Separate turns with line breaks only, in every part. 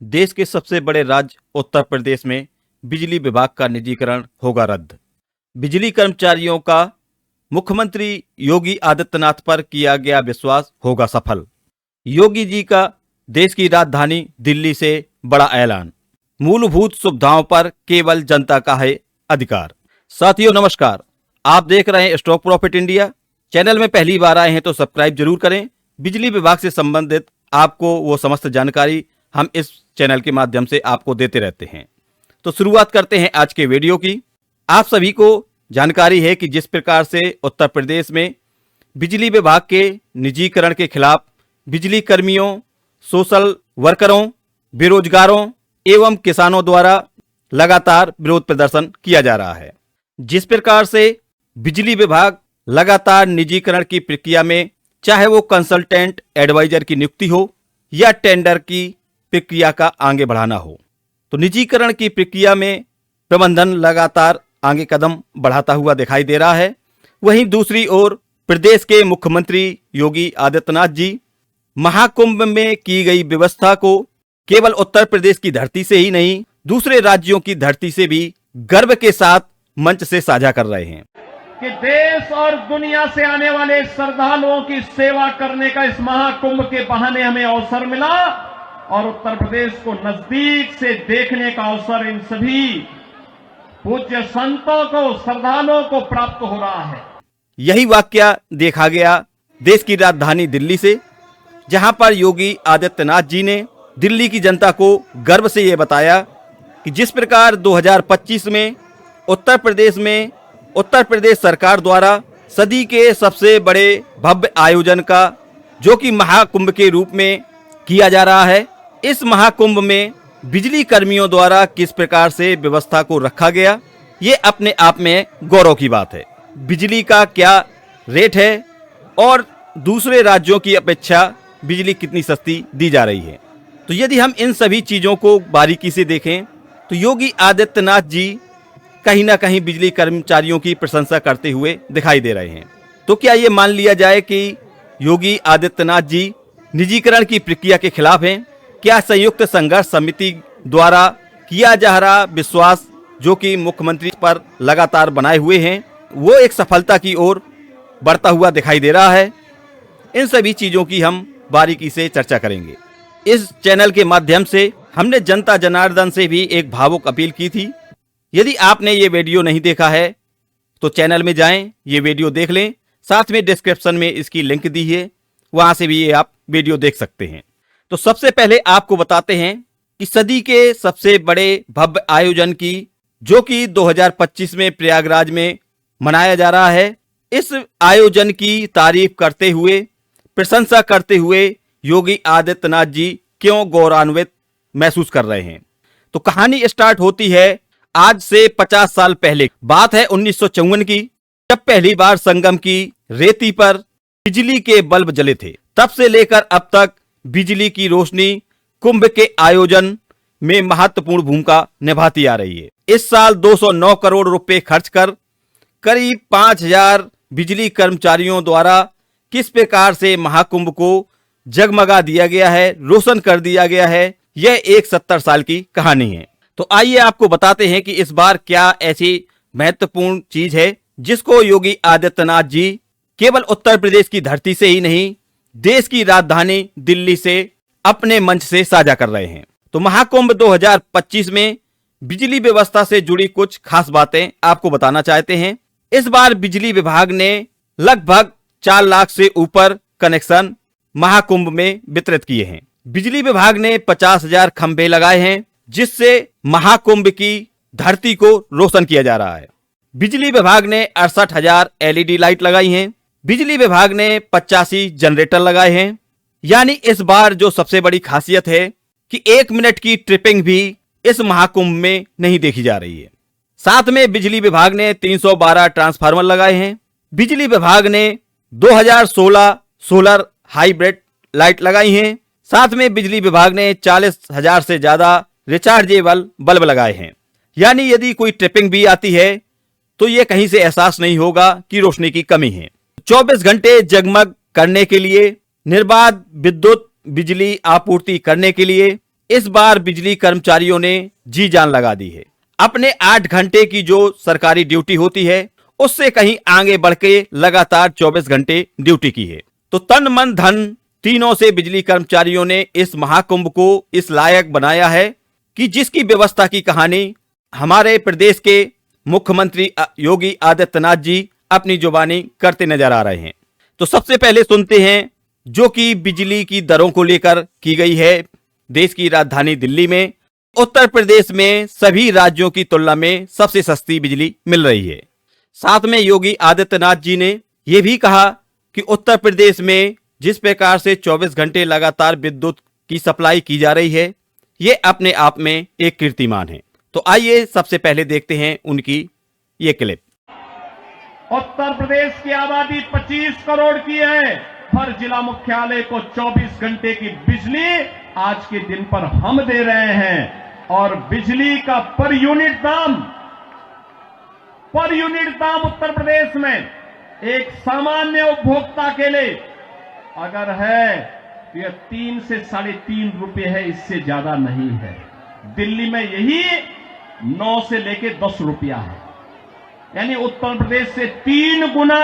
देश के सबसे बड़े राज्य उत्तर प्रदेश में बिजली विभाग का निजीकरण होगा रद्द। बिजली कर्मचारियों का मुख्यमंत्री योगी आदित्यनाथ पर किया गया विश्वास होगा सफल। योगी जी का देश की राजधानी दिल्ली से बड़ा ऐलान। मूलभूत सुविधाओं पर केवल जनता का है अधिकार। साथियों नमस्कार, आप देख रहे हैं स्टॉक प्रॉफिट इंडिया। चैनल में पहली बार आए हैं तो सब्सक्राइब जरूर करें। बिजली विभाग से संबंधित आपको वो समस्त जानकारी हम इस चैनल के माध्यम से आपको देते रहते हैं। तो शुरुआत करते हैं आज के वीडियो की। आप सभी को जानकारी है कि जिस प्रकार से उत्तर प्रदेश में बिजली विभाग के निजीकरण के खिलाफ बिजली कर्मियों, सोशल वर्करों, बेरोजगारों एवं किसानों द्वारा लगातार विरोध प्रदर्शन किया जा रहा है। जिस प्रकार से बिजली विभाग लगातार निजीकरण की प्रक्रिया में, चाहे वो कंसल्टेंट एडवाइजर की नियुक्ति हो या टेंडर की प्रक्रिया का आगे बढ़ाना हो, तो निजीकरण की प्रक्रिया में प्रबंधन लगातार आगे कदम बढ़ाता हुआ दिखाई दे रहा है। वहीं दूसरी ओर प्रदेश के मुख्यमंत्री योगी आदित्यनाथ जी महाकुंभ में की गई व्यवस्था को केवल उत्तर प्रदेश की धरती से ही नहीं, दूसरे राज्यों की धरती से भी गर्व के साथ मंच से साझा कर रहे हैं
कि देश और दुनिया से आने वाले श्रद्धालुओं की सेवा करने का इस महाकुंभ के बहाने हमें अवसर मिला और उत्तर प्रदेश को नजदीक से देखने का अवसर इन सभी पूज्य संतों को, श्रद्धालुओं को प्राप्त हो रहा है।
यही वाकया देखा गया देश की राजधानी दिल्ली से, जहां पर योगी आदित्यनाथ जी ने दिल्ली की जनता को गर्व से ये बताया कि जिस प्रकार 2025 में उत्तर प्रदेश सरकार द्वारा सदी के सबसे बड़े भव्य आयोजन का, जो कि महाकुंभ के रूप में किया जा रहा है, इस महाकुंभ में बिजली कर्मियों द्वारा किस प्रकार से व्यवस्था को रखा गया, ये अपने आप में गौरव की बात है। बिजली का क्या रेट है और दूसरे राज्यों की अपेक्षा बिजली कितनी सस्ती दी जा रही है। तो यदि हम इन सभी चीजों को बारीकी से देखें तो योगी आदित्यनाथ जी कहीं ना कहीं बिजली कर्मचारियों की प्रशंसा करते हुए दिखाई दे रहे हैं। तो क्या ये मान लिया जाए कि योगी आदित्यनाथ जी निजीकरण की प्रक्रिया के खिलाफ हैं? क्या संयुक्त संघर्ष समिति द्वारा किया जा रहा विश्वास, जो कि मुख्यमंत्री पर लगातार बनाए हुए हैं, वो एक सफलता की ओर बढ़ता हुआ दिखाई दे रहा है? इन सभी चीजों की हम बारीकी से चर्चा करेंगे। इस चैनल के माध्यम से हमने जनता जनार्दन से भी एक भावुक अपील की थी। यदि आपने ये वीडियो नहीं देखा है तो चैनल में जाएं, ये वीडियो देख लें। साथ में डिस्क्रिप्शन में इसकी लिंक दी है, वहां से भी ये आप वीडियो देख सकते हैं। तो सबसे पहले आपको बताते हैं कि सदी के सबसे बड़े भव्य आयोजन की, जो कि 2025 में प्रयागराज में मनाया जा रहा है, इस आयोजन की तारीफ करते हुए, प्रशंसा करते हुए योगी आदित्यनाथ जी क्यों गौरवान्वित महसूस कर रहे हैं। तो कहानी स्टार्ट होती है आज से 50 साल पहले। बात है 1954 की, जब पहली बार संगम की रेती पर बिजली के बल्ब जले थे। तब से लेकर अब तक बिजली की रोशनी कुंभ के आयोजन में महत्वपूर्ण भूमिका निभाती आ रही है। इस साल 209 करोड़ रुपए खर्च कर करीब 5000 बिजली कर्मचारियों द्वारा किस प्रकार से महाकुंभ को जगमगा दिया गया है, रोशन कर दिया गया है, यह एक 70 साल की कहानी है। तो आइए आपको बताते हैं कि इस बार क्या ऐसी महत्वपूर्ण चीज है जिसको योगी आदित्यनाथ जी केवल उत्तर प्रदेश की धरती से ही नहीं, देश की राजधानी दिल्ली से अपने मंच से साझा कर रहे हैं। तो महाकुंभ 2025 में बिजली व्यवस्था से जुड़ी कुछ खास बातें आपको बताना चाहते हैं। इस बार बिजली विभाग ने लगभग 4 लाख से ऊपर कनेक्शन महाकुंभ में वितरित किए हैं। बिजली विभाग ने 50,000 खंभे लगाए हैं, जिससे महाकुंभ की धरती को रोशन किया जा रहा है। बिजली विभाग ने 68,000 एलईडी लाइट लगाई हैं। बिजली विभाग ने 85 जनरेटर लगाए हैं। यानी इस बार जो सबसे बड़ी खासियत है कि 1 मिनट की ट्रिपिंग भी इस महाकुंभ में नहीं देखी जा रही है। साथ में बिजली विभाग ने 312 ट्रांसफार्मर लगाए हैं। बिजली विभाग ने 2016 सोलर हाइब्रिड लाइट लगाई हैं। साथ में बिजली विभाग ने 40,000 से ज्यादा रिचार्जेबल बल्ब लगाए हैं। यानी यदि कोई ट्रिपिंग भी आती है तो यह कहीं से एहसास नहीं होगा कि रोशनी की कमी है। 24 घंटे जगमग करने के लिए, निर्बाध विद्युत बिजली आपूर्ति करने के लिए इस बार बिजली कर्मचारियों ने जी जान लगा दी है। अपने 8 घंटे की जो सरकारी ड्यूटी होती है उससे कहीं आगे बढ़ के लगातार 24 घंटे ड्यूटी की है। तो तन मन धन तीनों से बिजली कर्मचारियों ने इस महाकुंभ को इस लायक बनाया है कि जिसकी व्यवस्था की कहानी हमारे प्रदेश के मुख्यमंत्री योगी आदित्यनाथ जी अपनी जुबानी करते नजर आ रहे हैं। तो सबसे पहले सुनते हैं जो कि बिजली की दरों को लेकर की गई है। देश की राजधानी दिल्ली में उत्तर प्रदेश में सभी राज्यों की तुलना में सबसे सस्ती बिजली मिल रही है। साथ में योगी आदित्यनाथ जी ने यह भी कहा कि उत्तर प्रदेश में जिस प्रकार से 24 घंटे लगातार विद्युत की सप्लाई की जा रही है ये अपने आप में एक कीर्तिमान है। तो आइए सबसे पहले देखते हैं उनकी ये क्लिप।
उत्तर प्रदेश की आबादी 25 करोड़ की है। हर जिला मुख्यालय को 24 घंटे की बिजली आज के दिन पर हम दे रहे हैं और बिजली का पर यूनिट दाम उत्तर प्रदेश में एक सामान्य उपभोक्ता के लिए अगर है तो यह 3 से 3.5 रुपए है, इससे ज्यादा नहीं है। दिल्ली में यही 9 से लेके 10 रुपया है, यानी उत्तर प्रदेश से 3 गुना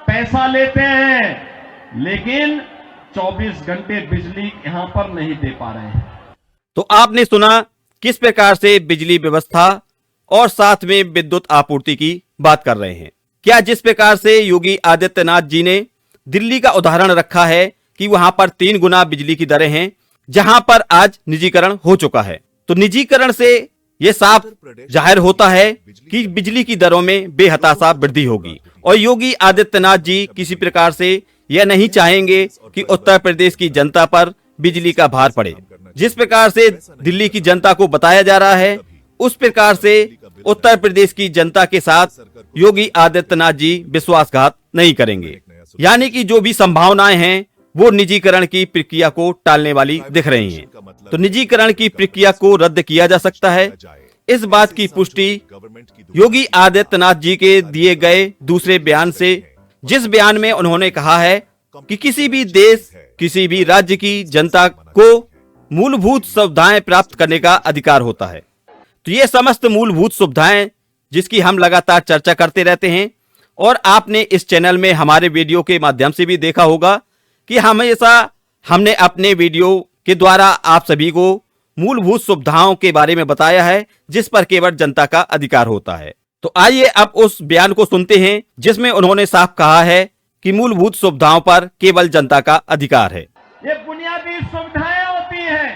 पैसा लेते हैं, लेकिन 24 घंटे बिजली यहां पर नहीं दे पा रहे हैं।
तो आपने सुना किस प्रकार से बिजली व्यवस्था और साथ में विद्युत आपूर्ति की बात कर रहे हैं। क्या जिस प्रकार से योगी आदित्यनाथ जी ने दिल्ली का उदाहरण रखा है कि वहां पर 3 गुना बिजली की दरें हैं, जहां पर आज निजीकरण हो चुका है। तो निजीकरण से यह साफ जाहिर होता है कि बिजली की दरों में बेहताशा वृद्धि होगी और योगी आदित्यनाथ जी किसी प्रकार से यह नहीं चाहेंगे कि उत्तर प्रदेश की जनता पर बिजली का भार पड़े। जिस प्रकार से दिल्ली की जनता को बताया जा रहा है उस प्रकार से उत्तर प्रदेश की जनता के साथ योगी आदित्यनाथ जी विश्वासघात नहीं करेंगे, यानी कि जो भी संभावनाएं हैं वो निजीकरण की प्रक्रिया को टालने वाली दिख रही हैं। तो निजीकरण की प्रक्रिया को रद्द किया जा सकता है। इस बात की पुष्टि योगी आदित्यनाथ जी के दिए गए दूसरे बयान से, जिस बयान में उन्होंने कहा है कि किसी भी देश किसी भी राज्य की जनता को मूलभूत सुविधाएं प्राप्त करने का अधिकार होता है। तो ये समस्त मूलभूत सुविधाएं जिसकी हम लगातार चर्चा करते रहते हैं और आपने इस चैनल में हमारे वीडियो के माध्यम से भी देखा होगा कि हमेशा हमने अपने वीडियो के द्वारा आप सभी को मूलभूत सुविधाओं के बारे में बताया है जिस पर केवल जनता का अधिकार होता है। तो आइए अब उस बयान को सुनते हैं जिसमें उन्होंने साफ कहा है कि मूलभूत सुविधाओं पर केवल जनता का अधिकार है।
ये बुनियादी सुविधाएं होती हैं,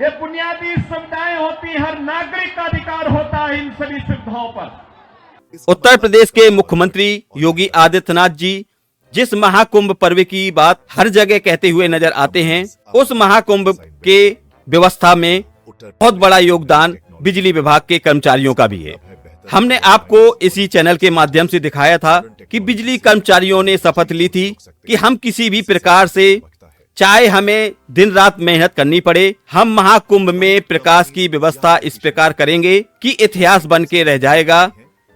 ये बुनियादी सुविधाएं होती, हर नागरिक का अधिकार होता है इन सभी सुविधाओं पर।
उत्तर प्रदेश के मुख्यमंत्री योगी आदित्यनाथ जी जिस महाकुंभ पर्व की बात हर जगह कहते हुए नजर आते हैं, उस महाकुंभ के व्यवस्था में बहुत बड़ा योगदान बिजली विभाग के कर्मचारियों का भी है। हमने आपको इसी चैनल के माध्यम से दिखाया था कि बिजली कर्मचारियों ने शपथ ली थी कि हम किसी भी प्रकार से, चाहे हमें दिन रात मेहनत करनी पड़े, हम महाकुंभ में प्रकाश की व्यवस्था इस प्रकार करेंगे कि इतिहास बन के रह जाएगा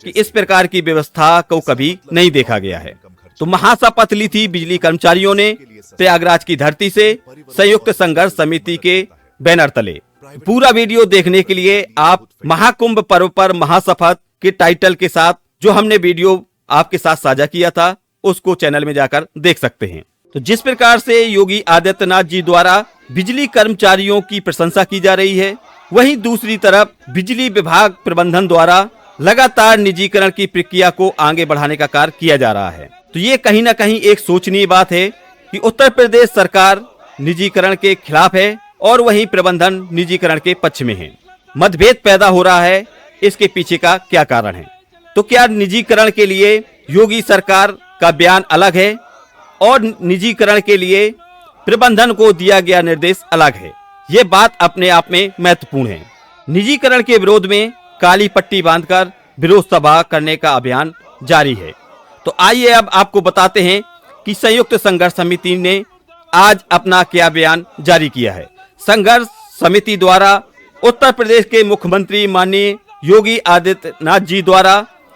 कि इस प्रकार की व्यवस्था को कभी नहीं देखा गया है। तो महाशपथ ली थी बिजली कर्मचारियों ने प्रयागराज की धरती से संयुक्त संघर्ष समिति के बैनर तले। पूरा वीडियो देखने के लिए आप महाकुंभ पर्व पर महाशपथ के टाइटल के साथ जो हमने वीडियो आपके साथ साझा किया था उसको चैनल में जाकर देख सकते हैं। तो जिस प्रकार से योगी आदित्यनाथ जी द्वारा बिजली कर्मचारियों की प्रशंसा की जा रही है, वहीं दूसरी तरफ बिजली विभाग प्रबंधन द्वारा लगातार निजीकरण की प्रक्रिया को आगे बढ़ाने का कार्य किया जा रहा है। तो ये कहीं ना कहीं एक सोचनीय बात है कि उत्तर प्रदेश सरकार निजीकरण के खिलाफ है और वहीं प्रबंधन निजीकरण के पक्ष में है। मतभेद पैदा हो रहा है, इसके पीछे का क्या कारण है? तो क्या निजीकरण के लिए योगी सरकार का बयान अलग है और निजीकरण के लिए प्रबंधन को दिया गया निर्देश अलग है? ये बात अपने आप में महत्वपूर्ण है। निजीकरण के विरोध में काली पट्टी बांधकर विरोध सभा करने का अभियान जारी है। तो आइए अब आपको बताते हैं कि संयुक्त संघर्ष समिति ने आज अपना क्या बयान जारी किया है। संघर्ष समिति द्वारा उत्तर प्रदेश के मुख्यमंत्री माननीय योगी आदित्यनाथ जी द्वारा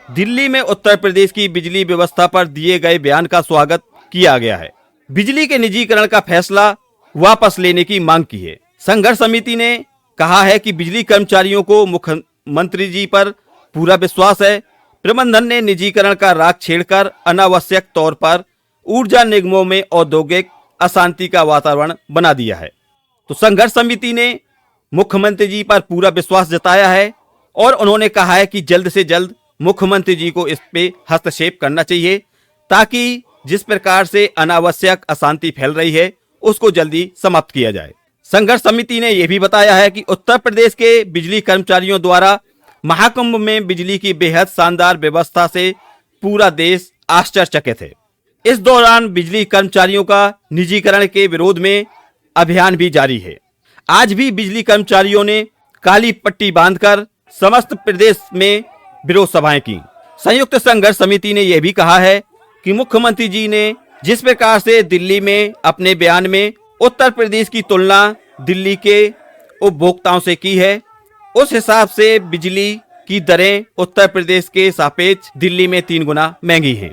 दिल्ली में उत्तर प्रदेश की बिजली व्यवस्था पर दिए गए बयान का स्वागत किया गया है। बिजली के निजीकरण का फैसला वापस लेने की मांग की है। संघर्ष समिति ने कहा है कि बिजली कर्मचारियों को मुख्यमंत्री जी पर पूरा विश्वास है। प्रबंधन ने निजीकरण का राग छेड़कर अनावश्यक तौर पर ऊर्जा निगमों में औद्योगिक अशांति का वातावरण बना दिया है। तो संघर्ष समिति ने मुख्यमंत्री जी पर पूरा विश्वास जताया है और उन्होंने कहा है कि जल्द से जल्द मुख्यमंत्री जी को इस पे हस्तक्षेप करना चाहिए, ताकि जिस प्रकार से अनावश्यक अशांति फैल रही है उसको जल्दी समाप्त किया जाए। संघर्ष समिति ने यह भी बताया है कि उत्तर प्रदेश के बिजली कर्मचारियों द्वारा महाकुंभ में बिजली की बेहद शानदार व्यवस्था से पूरा देश आश्चर्यचकित है। इस दौरान बिजली कर्मचारियों का निजीकरण के विरोध में अभियान भी जारी है। आज भी बिजली कर्मचारियों ने काली पट्टी बांधकर समस्त प्रदेश में विरोध सभाएं की। संयुक्त संघर्ष समिति ने यह भी कहा है कि मुख्यमंत्री जी ने जिस प्रकार से दिल्ली में अपने बयान में उत्तर प्रदेश की तुलना दिल्ली के उपभोक्ताओं से की है, उस हिसाब से बिजली की दरें उत्तर प्रदेश के सापेक्ष दिल्ली में 3 गुना महंगी हैं।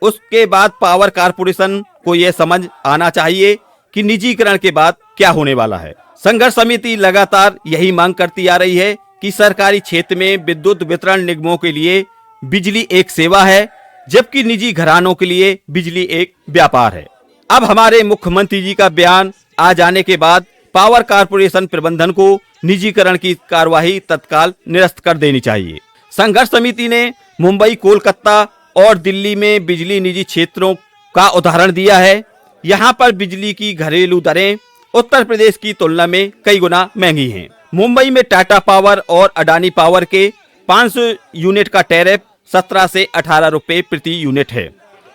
उसके बाद पावर कारपोरेशन को यह समझ आना चाहिए कि निजीकरण के बाद क्या होने वाला है। संघर्ष समिति लगातार यही मांग करती आ रही है कि सरकारी क्षेत्र में विद्युत वितरण निगमों के लिए बिजली एक सेवा है, जबकि निजी घरानों के लिए बिजली एक व्यापार है। अब हमारे मुख्यमंत्री जी का बयान आ जाने के बाद पावर कारपोरेशन प्रबंधन को निजीकरण की कार्यवाही तत्काल निरस्त कर देनी चाहिए। संघर्ष समिति ने मुंबई, कोलकाता और दिल्ली में बिजली निजी क्षेत्रों का उदाहरण दिया है। यहाँ पर बिजली की घरेलू दरें उत्तर प्रदेश की तुलना में कई गुना महंगी हैं। मुंबई में टाटा पावर और अडानी पावर के 500 यूनिट का टैरिफ 17 से 18 रुपए प्रति यूनिट है।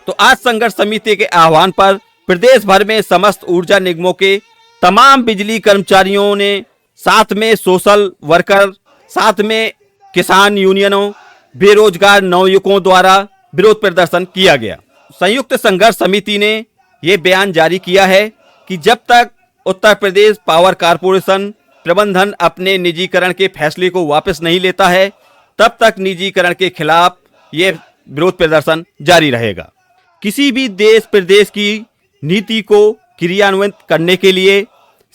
तो आज संघर्ष समिति के आह्वान पर प्रदेश भर में समस्त ऊर्जा निगमों के तमाम बिजली कर्मचारियों ने, साथ में सोशल वर्कर, साथ में किसान यूनियनों, बेरोजगार नवयुवकों द्वारा विरोध प्रदर्शन किया गया। संयुक्त संघर्ष समिति ने यह बयान जारी किया है कि जब तक उत्तर प्रदेश पावर कारपोरेशन प्रबंधन अपने निजीकरण के फैसले को वापस नहीं लेता है, तब तक निजीकरण के खिलाफ यह विरोध प्रदर्शन जारी रहेगा। किसी भी देश प्रदेश की नीति को क्रियान्वित करने के लिए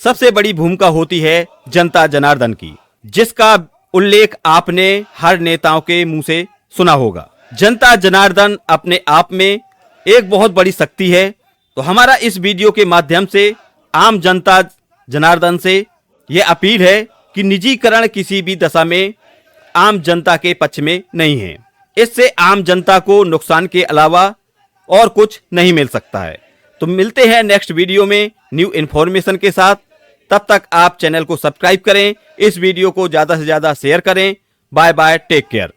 सबसे बड़ी भूमिका होती है जनता जनार्दन की, जिसका उल्लेख आपने हर नेताओं के मुंह से सुना होगा। जनता जनार्दन अपने आप में एक बहुत बड़ी शक्ति है। तो हमारा इस वीडियो के माध्यम से आम जनता जनार्दन से यह अपील है कि निजीकरण किसी भी दशा में आम जनता के पक्ष में नहीं है। इससे आम जनता को नुकसान के अलावा और कुछ नहीं मिल सकता है। तो मिलते हैं नेक्स्ट वीडियो में न्यू इन्फॉर्मेशन के साथ। तब तक आप चैनल को सब्सक्राइब करें, इस वीडियो को ज़्यादा से ज़्यादा शेयर करें। Bye bye, take care.